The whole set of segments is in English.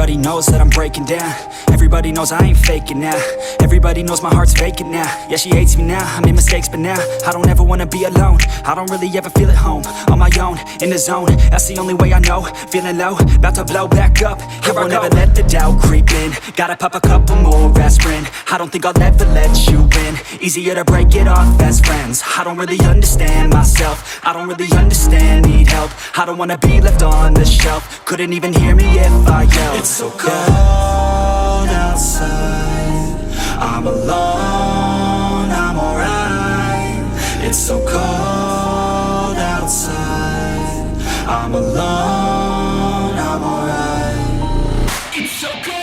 Everybody knows that I'm breaking down. Everybody knows I ain't faking now. Everybody knows my heart's vacant now. Yeah, she hates me now, I made mistakes but now I don't ever wanna be alone. I don't really ever feel at home. On my own, in the zone, that's the only way I know. Feeling low, about to blow back up. Here I won't ever let the doubt creep in. Gotta pop a couple more aspirin. I don't think I'll ever let you in. Easier to break it off as friends. I don't really understand myself. I don't really understand, need help. I don't wanna be left on the shelf. Couldn't even hear me if I yelled. It's so cold outside, I'm alone, I'm alright. It's so cold outside, I'm alone, I'm alright. It's so cold.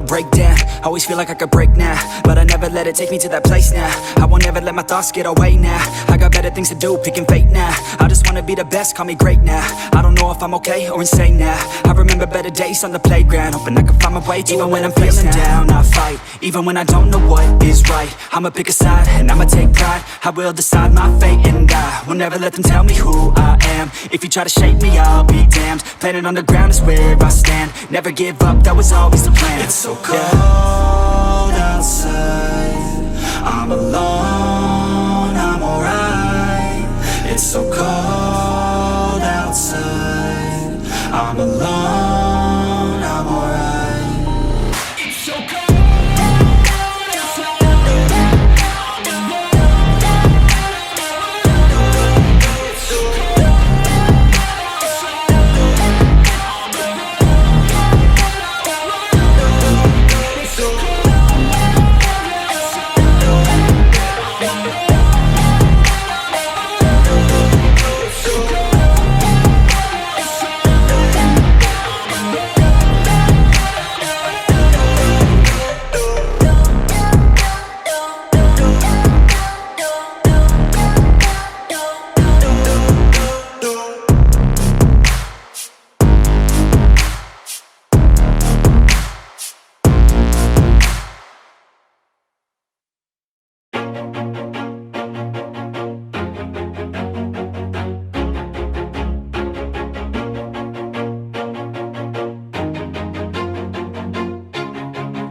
Break down, always feel like I could break now, but I never let it take me to that place now. I won't ever let my thoughts get away now. I got better things to do, picking fate now. I just wanna be the best, call me great now. I don't know if I'm okay or insane now. I remember better days on the playground, hoping I can find my way to even when I'm feeling down, I fight, even when I don't know what is right. I'ma pick a side, and I'ma take pride. I will decide my fate, and I will never let them tell me who I am. If you try to shape me, I'll be damned. Planet on the ground is where I stand. Never give up, that was always the plan. It's so cold outside, I'm alone, I'm alright. It's so cold outside, I'm alone, I'm alright. It's so cold.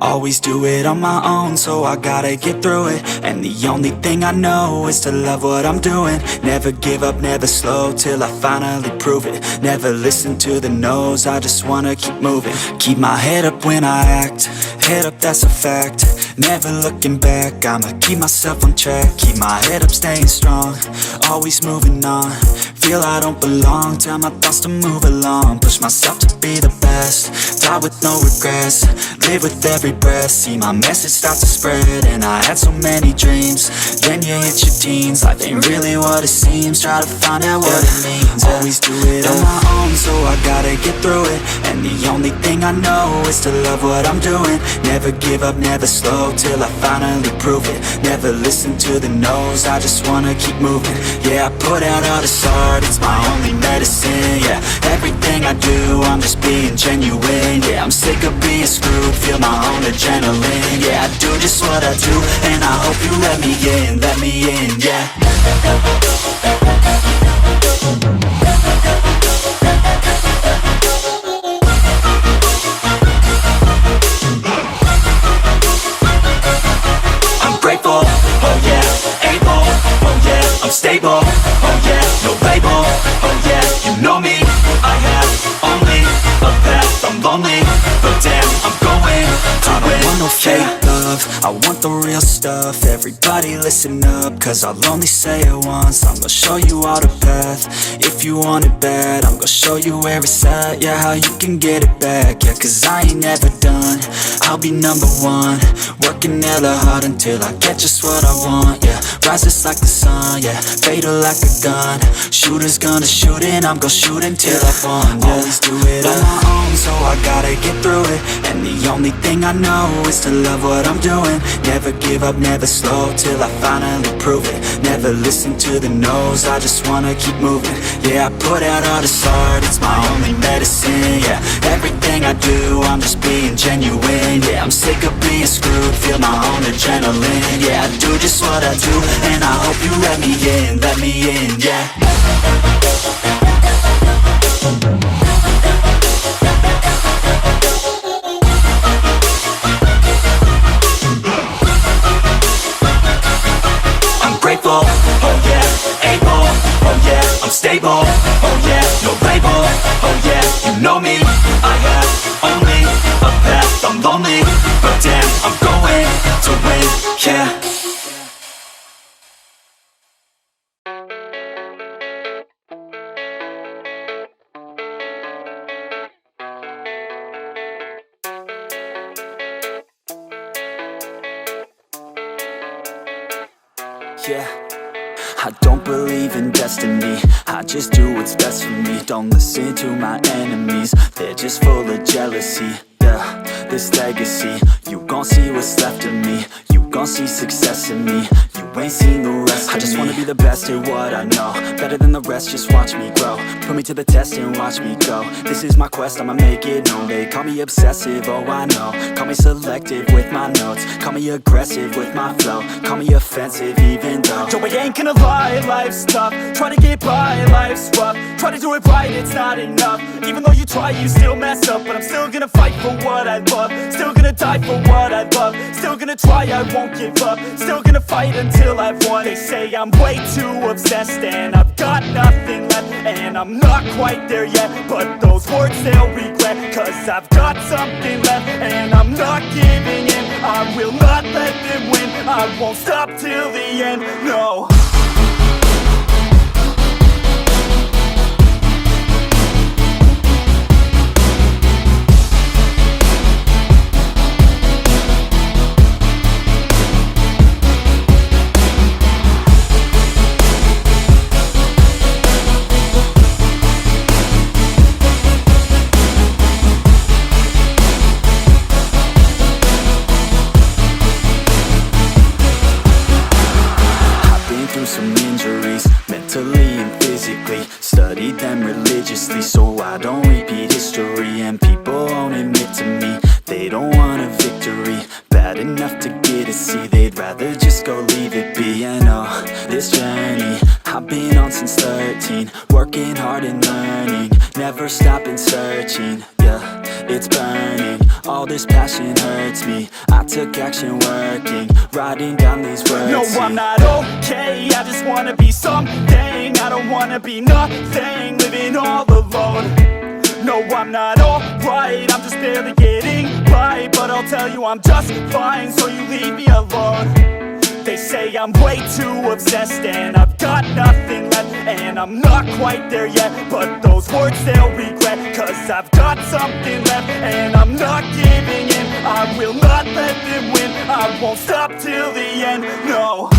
Always do it on my own, so I gotta get through it. And the only thing I know is to love what I'm doing. Never give up, never slow, till I finally prove it. Never listen to the no's, I just wanna keep moving. Keep my head up when I act, head up, that's a fact. Never looking back, I'ma keep myself on track. Keep my head up, staying strong, always moving on. Feel I don't belong, tell my thoughts to move along. Push myself to be the best, die with no regrets. Live with every breath, see my message start to spread. And I had so many dreams, then you hit your teens. Life ain't really what it seems, try to find out what it means. Always do it on my own, so I gotta get through it. And the only thing I know is to love what I'm doing. Never give up, never slow, till I finally prove it. Never listen to the no's, I just wanna keep moving. Yeah, I put out all this art, it's my only medicine. Yeah, everything I do, I'm just being genuine. Yeah, I'm sick of being screwed, feel my own adrenaline. Yeah, I do just what I do, and I hope you let me in, yeah. I'm grateful, oh yeah, able, oh yeah, I'm stable, oh yeah, no label, oh yeah, you know me. I have only a path, I'm lonely, but damn, I'm going to win. I don't want no fake love, I want the real stuff. Everybody listen up, cause I'll only say it once. I'm gonna show you all the path, if you want it bad. I'm gonna show you where it's at, yeah, how you can get it back. Yeah, cause I ain't never done, I'll be number one. Working hella hard until I get just what I want, yeah. Rises like the sun, yeah, fatal like a gun. Shooters gonna shoot and I'm gonna shoot until I fall, yeah. Always do it on my own, so I I gotta get through it. And the only thing I know is to love what I'm doing. Never give up, never slow, till I finally prove it. Never listen to the no's, I just wanna keep moving. Yeah, I put out all this art, it's my only medicine. Yeah, everything I do, I'm just being genuine. Yeah, I'm sick of being screwed, feel my own adrenaline. Yeah, I do just what I do, and I hope you let me in, yeah. Grateful, oh yeah, able, oh yeah, I'm stable, oh yeah, no label, oh yeah, you know me, I have only a path, I'm lonely, but damn, I'm going to win, yeah. Yeah, I don't believe in destiny, I just do what's best for me. Don't listen to my enemies, they're just full of jealousy. Yeah, this legacy, you gon' see what's left of me. You gon' see success in me, you ain't seen the rest of me. I just wanna be the best at what I know, better than the rest, just watch me grow. Put me to the test and watch me go. This is my quest, I'ma make it known. They call me obsessive, oh I know. Call me selective with my notes, call me aggressive with my flow, call me offensive even though yo, I ain't gonna lie, life's tough. Try to get by, life's rough. Try to do it right, it's not enough. Even though you try, you still mess up. But I'm still gonna fight for what I love, still gonna die for what I love, still gonna try, I won't give up, still gonna fight until I've won. They say I'm way too obsessed and I've got nothing left, and I'm not quite there yet, but those words they'll regret, cause I've got something left and I'm not giving in. I will not let them win, I won't stop till the end, no. Some injuries, mentally and physically. Studied them religiously so I don't repeat history. And people won't admit to me they don't want a victory bad enough to get a C. They'd rather just go leave it be. I know this journey I've been on since 13, working hard and learning, never stopping searching. Yeah, it's burning, all this passion hurts me. I took action working, writing down these words. No, I'm not okay, I just wanna be something. I don't wanna be nothing, living all alone. No, I'm not alright, I'm just barely getting by. But I'll tell you I'm just fine, so you leave me alone. They say I'm way too obsessed and I've got nothing left, and I'm not quite there yet, but those words they'll regret, cause I've got something left and I'm not giving in. I will not let them win, I won't stop till the end, no.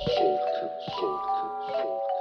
Soul, soul, soul.